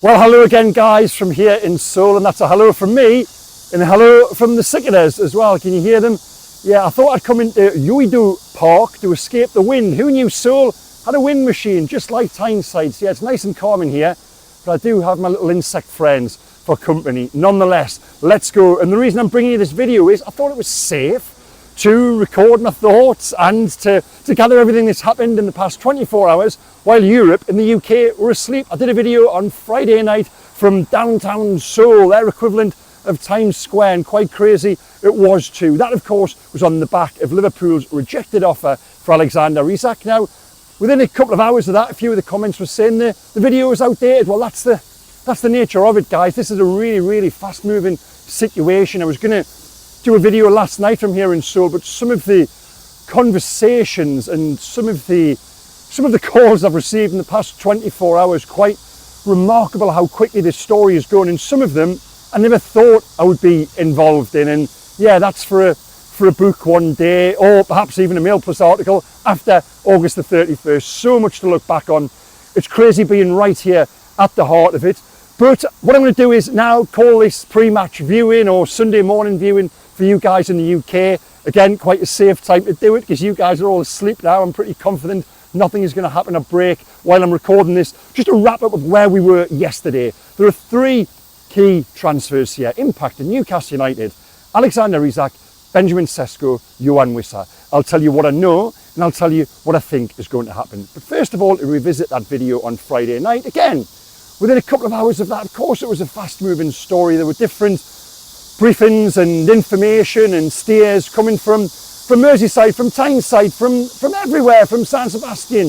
Well, hello again, guys, from here in Seoul, and that's a hello from me, and a hello from the cicaders as well. Can you hear them? Yeah, I thought I'd come into Yoane Park to escape the wind. Who knew Seoul had a wind machine, just like Tyneside? So yeah, it's nice and calm in here, but I do have my little insect friends for company. Nonetheless, let's go. And the reason I'm bringing you this video is I thought it was safe to record my thoughts and to gather everything that's happened in the past 24 hours while Europe and the UK were asleep. I did a video on Friday night from downtown Seoul, their equivalent of Times Square, and quite crazy it was too. That, of course, was on the back of Liverpool's rejected offer for Alexander Isak. Now, within a couple of hours of that, a few of the comments were saying the video was outdated. Well, that's the nature of it, guys. This is a really fast-moving situation. I was going to do a video last night from here in Seoul, but some of the conversations and some of the calls I've received in the past 24 hours, quite remarkable how quickly this story is going, and some of them I never thought I would be involved in. And yeah, that's for a book one day, or perhaps even a Mail Plus article after August the 31st. So much to look back on. It's crazy being right here at the heart of it. But what I'm going to do is now call this pre-match viewing or Sunday morning viewing for you guys in the UK. Again, quite a safe time to do it because you guys are all asleep now. I'm pretty confident nothing is going to happen a break while I'm recording this. Just to wrap up of where we were yesterday. There are three key transfers here impacting Newcastle United: Alexander Isak, Benjamin Sesko, Yoane Whissa. I'll tell you what I know and I'll tell you what I think is going to happen. But first of all, to revisit that video on Friday night. Again, within a couple of hours of that, of course, it was a fast-moving story. There were different briefings and information and steers coming from Merseyside, from Tyneside, from everywhere, from San Sebastian.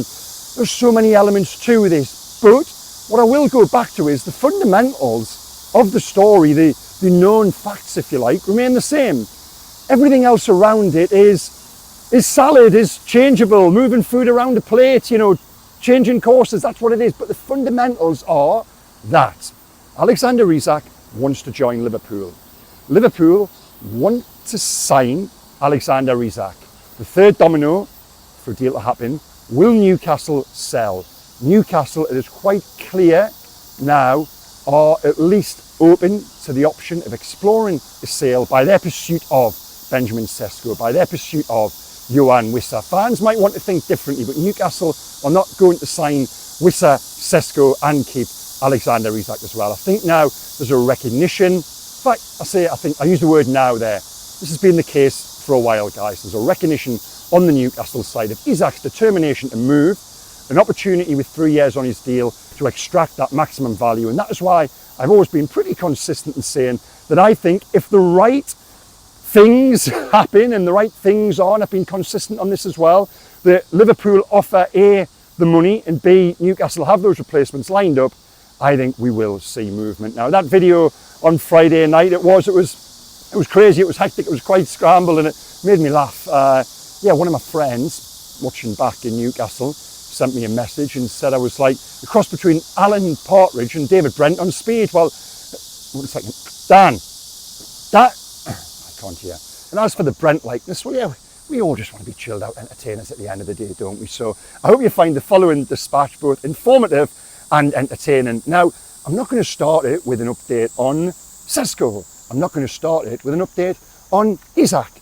There's so many elements to this. But what I will go back to is the fundamentals of the story, the known facts, if you like, remain the same. Everything else around it is salad, is changeable, moving food around the plate, you know, changing courses, that's what it is. But the fundamentals are that Alexander Isak wants to join Liverpool. Liverpool want to sign Alexander Isak. The third domino for a deal to happen: will Newcastle sell? Newcastle, it is quite clear now, are at least open to the option of exploring a sale by their pursuit of Benjamin Sesko, by their pursuit of Yoane Whissa. Fans might want to think differently, but Newcastle are not going to sign Whissa, Sesko and keep Alexander Isak as well. I think now there's a recognition. In fact, I use the word now there. This has been the case for a while, guys. There's a recognition on the Newcastle side of Isak's determination to move, an opportunity with 3 years on his deal to extract that maximum value. And that is why I've always been pretty consistent in saying that I think if the right things happen and the right things are, and I've been consistent on this as well, that Liverpool offer A, the money, and B, Newcastle have those replacements lined up, I think we will see movement. Now, that video on Friday night, it was crazy, it was hectic, it was quite scrambled, and it made me laugh. One of my friends watching back in Newcastle sent me a message and said I was like a cross between Alan Partridge and David Brent on speed. Well, 1 second, Dan, that, I can't hear. And as for the Brent likeness, well, yeah, we all just want to be chilled out entertainers at the end of the day, don't we? So I hope you find the following dispatch both informative and entertaining. Now, I'm not going to start it with an update on Sesko. I'm not going to start it with an update on Isak.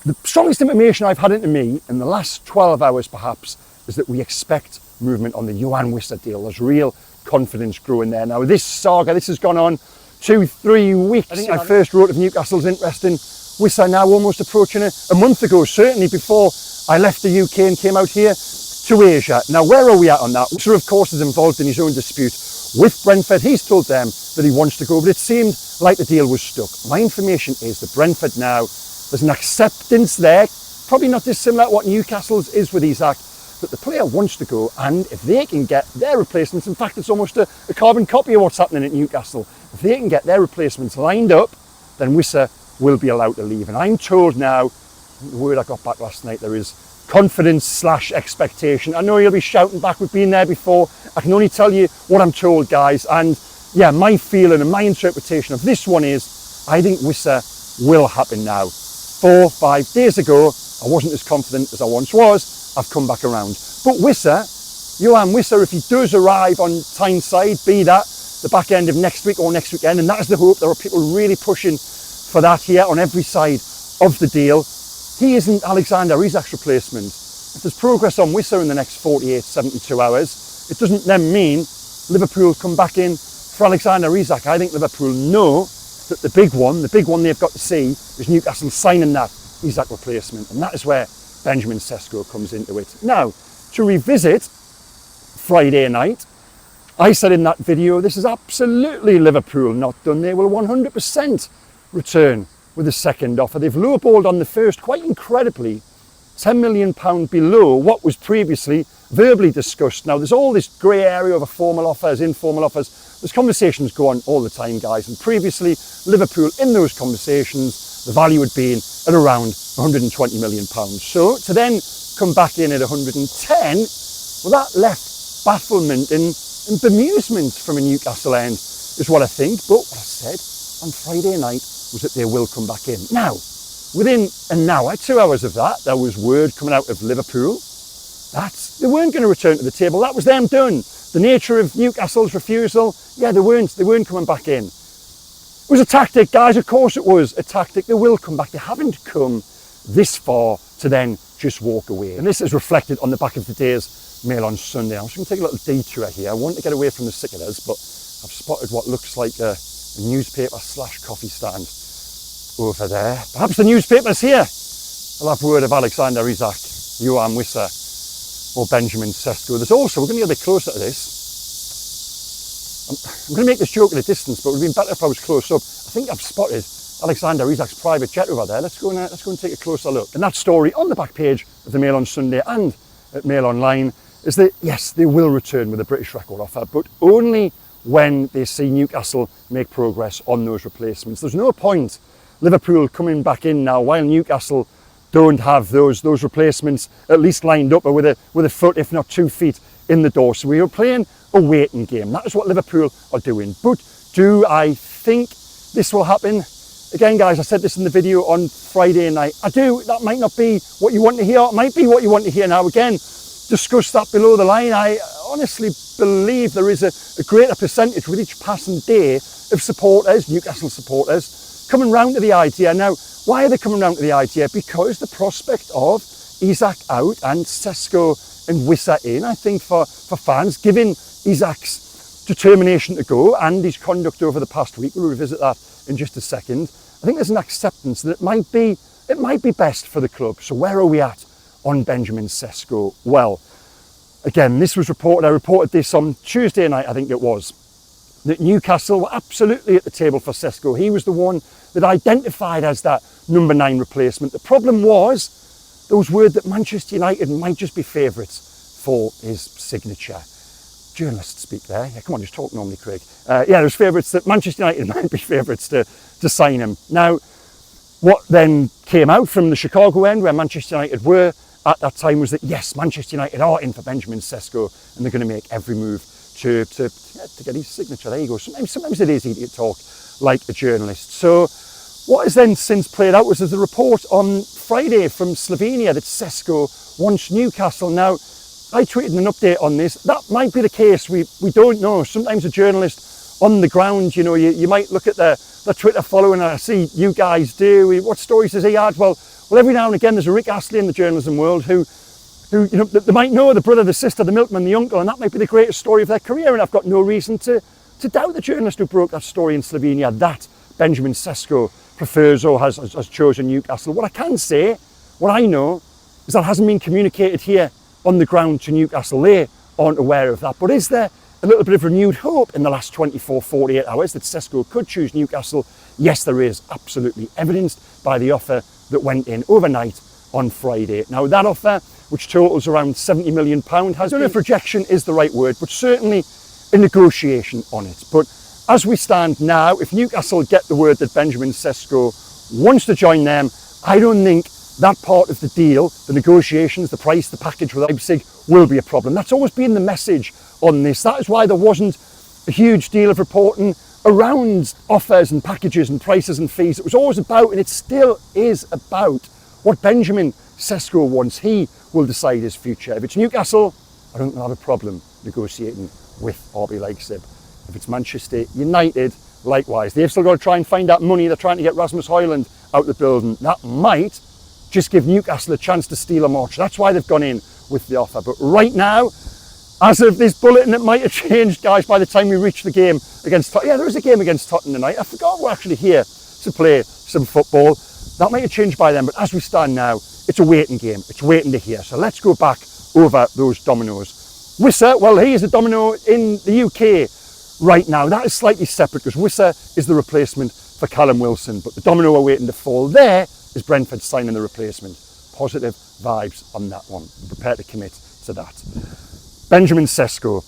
The strongest information I've had into me in the last 12 hours perhaps is that we expect movement on the Yoane Whissa deal. There's real confidence growing there. Now, this saga, this has gone on 2-3 weeks. I think I first wrote of Newcastle's interest in Whissa now almost approaching a month ago, certainly before I left the UK and came out here to Asia. Now, where are we at on that? Whissa, of course, is involved in his own dispute with Brentford. He's told them that he wants to go, but it seemed like the deal was stuck. My information is that Brentford now, there's an acceptance there, probably not dissimilar to what Newcastle's is with Isak, that the player wants to go, and if they can get their replacements, in fact, it's almost a carbon copy of what's happening at Newcastle. If they can get their replacements lined up, then Whissa will be allowed to leave. And I'm told now, the word I got back last night, there is confidence / expectation. I know you'll be shouting back, we've been there before. I can only tell you what I'm told, guys. And yeah, my feeling and my interpretation of this one is, I think Whissa will happen now. 4-5 days ago, I wasn't as confident as I once was. I've come back around. But Whissa, Yoane Whissa, if he does arrive on Tyneside, be that the back end of next week or next weekend, and that is the hope. There are people really pushing for that here on every side of the deal. He isn't Alexander Isak's replacement. If there's progress on Whissa in the next 48, 72 hours, it doesn't then mean Liverpool come back in for Alexander Isak. I think Liverpool know that the big one they've got to see is Newcastle signing that Isak replacement, and that is where Benjamin Sesko comes into it. Now, to revisit Friday night, I said in that video, this is absolutely Liverpool not done. They will 100% return with a second offer. They've lowballed on the first, quite incredibly, £10 million below what was previously verbally discussed. Now, there's all this grey area over formal offers, informal offers. There's conversations go on all the time, guys. And previously, Liverpool, in those conversations, the value had been at around £120 million. So to then come back in at 110, well, that left bafflement and bemusement from a Newcastle end, is what I think. But what I said on Friday night was that they will come back in. Now, within an hour, 2 hours of that, there was word coming out of Liverpool that they weren't going to return to the table. That was them done. The nature of Newcastle's refusal, yeah, they weren't coming back in. It was a tactic, guys, of course it was a tactic. They will come back. They haven't come this far to then just walk away. And this is reflected on the back of today's Mail on Sunday. I'm just going to take a little detour here. I want to get away from the cicadas, but I've spotted what looks like a newspaper / coffee stand over there. Perhaps the newspaper's here. I'll have word of Alexander Isak, Yoane, Wissa, or Benjamin Sesko. There's also, we're going to get a bit closer to this. I'm going to make this joke at a distance, but it would have been better if I was close up. I think I've spotted Alexander Isak's private jet over there. Let's go and take a closer look. And that story on the back page of the Mail on Sunday and at Mail Online is that, yes, they will return with a British record offer, but only when they see Newcastle make progress on those replacements. There's no point Liverpool coming back in now while Newcastle don't have those replacements at least lined up or with a foot, if not 2 feet, in the door. So we are playing a waiting game. That is what Liverpool are doing. But do I think this will happen? Again, guys, I said this in the video on Friday night. I do. That might not be what you want to hear. It might be what you want to hear now. Again, discuss that below the line. I honestly believe there is a greater percentage with each passing day of supporters, Newcastle supporters, coming round to the idea. Now, why are they coming round to the idea? Because the prospect of Isak out and Sesko and Whissa in, I think for fans, given Isak's determination to go and his conduct over the past week, we'll revisit that in just a second, I think there's an acceptance that it might be best for the club. So where are we at on Benjamin Sesko? Well, again, this was reported, I reported this on Tuesday night, I think it was, that Newcastle were absolutely at the table for Sesko. He was the one that identified as that number 9 replacement. The problem was, there was word that Manchester United might just be favourites for his signature. Journalists speak there. Yeah, come on, just talk normally, Craig. There was favourites that Manchester United might be favourites to sign him. Now, what then came out from the Chicago end, where Manchester United were at that time, was that yes, Manchester United are in for Benjamin Sesko, and they're going to make every move to get his signature. There you go. Sometimes it is easy to talk like a journalist. So what has then since played out was there's a report on Friday from Slovenia that Sesko wants Newcastle. Now, I tweeted an update on this. That might be the case. We don't know. Sometimes a journalist on the ground, you know, you might look at the Twitter following, and I see you guys do. What stories does he add? Well, every now and again there's a Rick Astley in the journalism world who you know, they might know the brother, the sister, the milkman, the uncle, and that might be the greatest story of their career. And I've got no reason to doubt the journalist who broke that story in Slovenia that Benjamin Sesko prefers or has chosen Newcastle. What I can say, what I know, is that hasn't been communicated here on the ground to Newcastle. They aren't aware of that. But is there a little bit of renewed hope in the last 24, 48 hours that Sesko could choose Newcastle? Yes, there is, absolutely, evidenced by the offer that went in overnight on Friday. Now, that offer, which totals around £70 million, I don't know if rejection is the right word, but certainly a negotiation on it. But as we stand now, if Newcastle get the word that Benjamin Sesko wants to join them, I don't think that part of the deal, the negotiations, the price, the package with Leipzig, will be a problem. That's always been the message on this. That is why there wasn't a huge deal of reporting around offers and packages and prices and fees. It was always about, and it still is about, what Benjamin Sesko wants. He will decide his future. If it's Newcastle, I don't have a problem negotiating with RB Leipzig. if it's Manchester United, likewise. They've still got to try and find that money. They're trying to get Rasmus Højlund out of the building. That might just give Newcastle a chance to steal a match. That's why they've gone in with the offer. But right now, as of this bulletin, it might have changed, guys, by the time we reach the game against Tottenham. Yeah, there is a game against Tottenham tonight. I forgot we're actually here to play some football. That might have changed by then, but as we stand now, it's a waiting game. It's waiting to hear. So let's go back over those dominoes. Whissa, well, he is a domino in the UK right now. That is slightly separate because Whissa is the replacement for Callum Wilson, but the domino we're waiting to fall there is Brentford signing the replacement. Positive vibes on that one. I'm prepared to commit to that. Benjamin Sesko,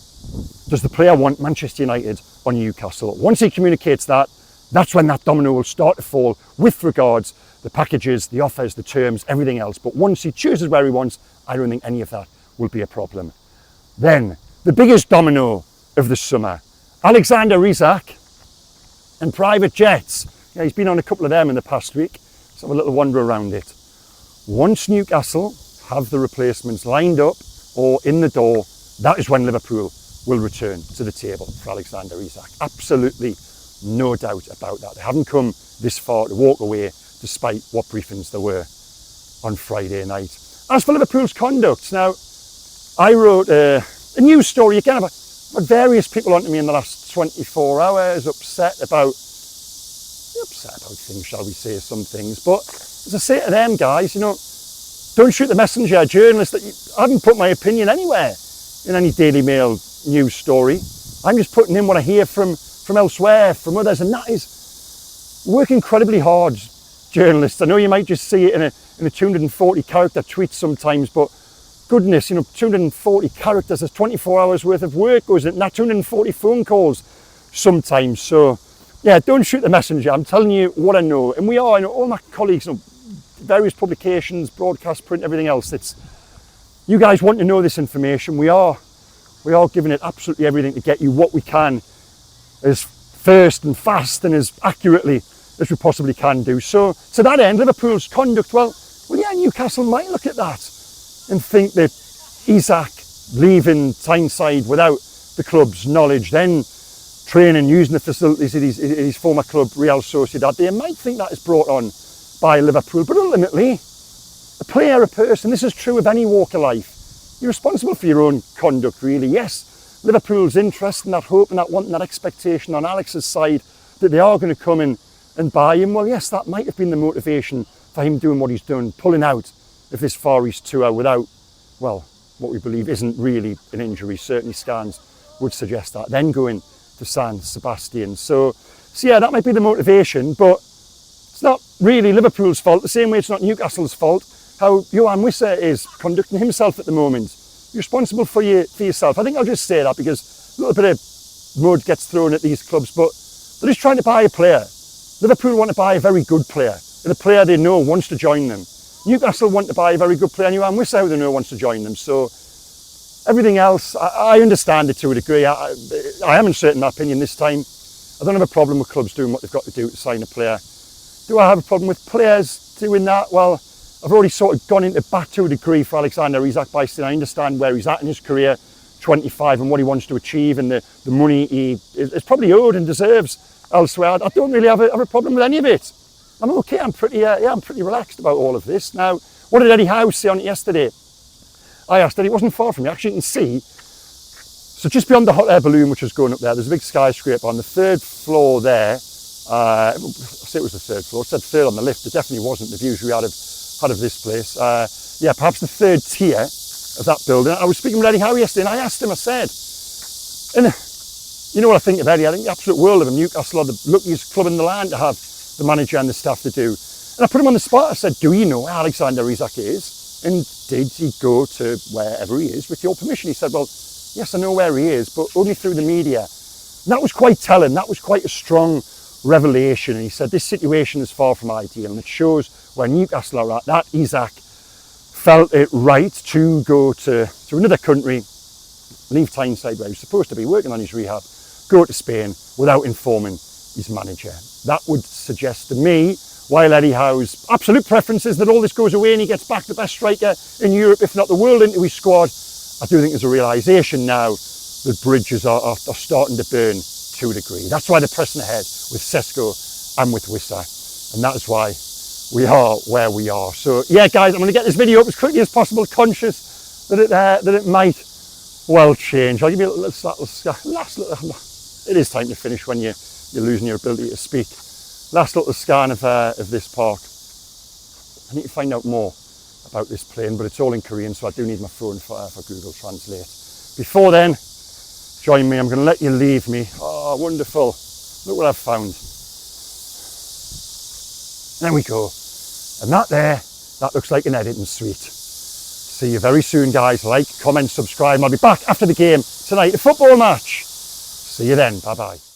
does the player want Manchester United or Newcastle? Once he communicates that, that's when that domino will start to fall with regards the packages, the offers, the terms, everything else. But once he chooses where he wants, I don't think any of that will be a problem. Then, the biggest domino of the summer, Alexander Isak and private jets. Yeah, he's been on a couple of them in the past week. Let's have a little wander around it. Once Newcastle have the replacements lined up or in the door, that is when Liverpool will return to the table for Alexander Isak. Absolutely no doubt about that. They haven't come this far to walk away despite what briefings there were on Friday night. As for Liverpool's conduct, now I wrote a news story again about various people onto me in the last 24 hours upset about things, shall we say, some things. But as I say to them, guys, you know, don't shoot the messenger. Journalists, I haven't put my opinion anywhere in any Daily Mail news story. I'm just putting in what I hear from elsewhere, from others, and that is work incredibly hard, journalists. I know you might just see it in a 240 character tweet sometimes, but goodness, you know, 240 characters, there's 24 hours worth of work goes in, not 240 phone calls sometimes. So yeah, don't shoot the messenger. I'm telling you what I know. And we are, you know, all my colleagues, you know, various publications, broadcast, print, everything else. You guys want to know this information. We are giving it absolutely everything to get you what we can as first and fast and as accurately as we possibly can do. So to that end, Liverpool's conduct, well yeah, Newcastle might look at that and think that Isak leaving Tyneside without the club's knowledge, then training, using the facilities at his former club, Real Sociedad, they might think that is brought on by Liverpool. But ultimately, a player, a person, this is true of any walk of life, you're responsible for your own conduct, really. Yes, Liverpool's interest and that hope and that want and that expectation on Alex's side that they are going to come in and buy him, well, yes, that might have been the motivation for him doing what he's done, pulling out of this Far East tour without, well, what we believe isn't really an injury. Certainly scans would suggest that. Then going to San Sebastian. So yeah, that might be the motivation, but it's not really Liverpool's fault, the same way it's not Newcastle's fault how Yoane Whissa is conducting himself at the moment. You're responsible for yourself. I think I'll just say that because a little bit of mud gets thrown at these clubs, but they're just trying to buy a player. Liverpool want to buy a very good player, and a player they know wants to join them. Newcastle want to buy a very good player, and Yoane Whissa, who they know wants to join them. So everything else, I understand it to a degree. I am uncertain in my opinion this time. I don't have a problem with clubs doing what they've got to do to sign a player. Do I have a problem with players doing that? Well, I've already sort of gone into bat to a degree for Alexander Isak by saying I understand where he's at in his career, 25, and what he wants to achieve, and the money he is probably owed and deserves elsewhere. I don't really have a problem with any of it. I'm okay. I'm pretty relaxed about all of this. Now, what did Eddie Howe say on it yesterday? I asked Eddie. It wasn't far from me. Actually, you can see. So just beyond the hot air balloon, which was going up there, there's a big skyscraper on the third floor there. I say it was the third floor. It said third on the lift. It definitely wasn't. The views we had of this place. Yeah, perhaps the third tier of that building. I was speaking with Eddie Howe yesterday, and I asked him. I said, and you know what I think of Eddie? I think the absolute world of him. Newcastle are the luckiest club in the land to have the manager and the staff to do. And I put him on the spot. I said, do you know where Alexander Isak is? And did he go to wherever he is with your permission? He said, well, yes, I know where he is, but only through the media. And that was quite telling. That was quite a strong revelation. And he said, this situation is far from ideal, and it shows where Newcastle are at. That Isak felt it right to go to another country, leave Tyneside where he was supposed to be working on his rehab, go to Spain without informing his manager. That would suggest to me, while Eddie Howe's absolute preference is that all this goes away and he gets back the best striker in Europe, if not the world, into his squad, I do think there's a realisation now that bridges are starting to burn to a degree. That's why they're pressing ahead with Sesko and with Whissa. And that is why we are where we are. So yeah, guys, I'm going to get this video up as quickly as possible, conscious that it might well change. I'll give you a last little, it is time to finish when you're losing your ability to speak. Last little scan of this park. I need to find out more about this plane, but it's all in Korean, so I do need my phone for Google Translate. Before then, join me. I'm going to let you leave me. Oh, wonderful. Look what I've found. There we go. And that looks like an editing suite. See you very soon, guys. Like, comment, subscribe. I'll be back after the game tonight, a football match. See you then. Bye-bye.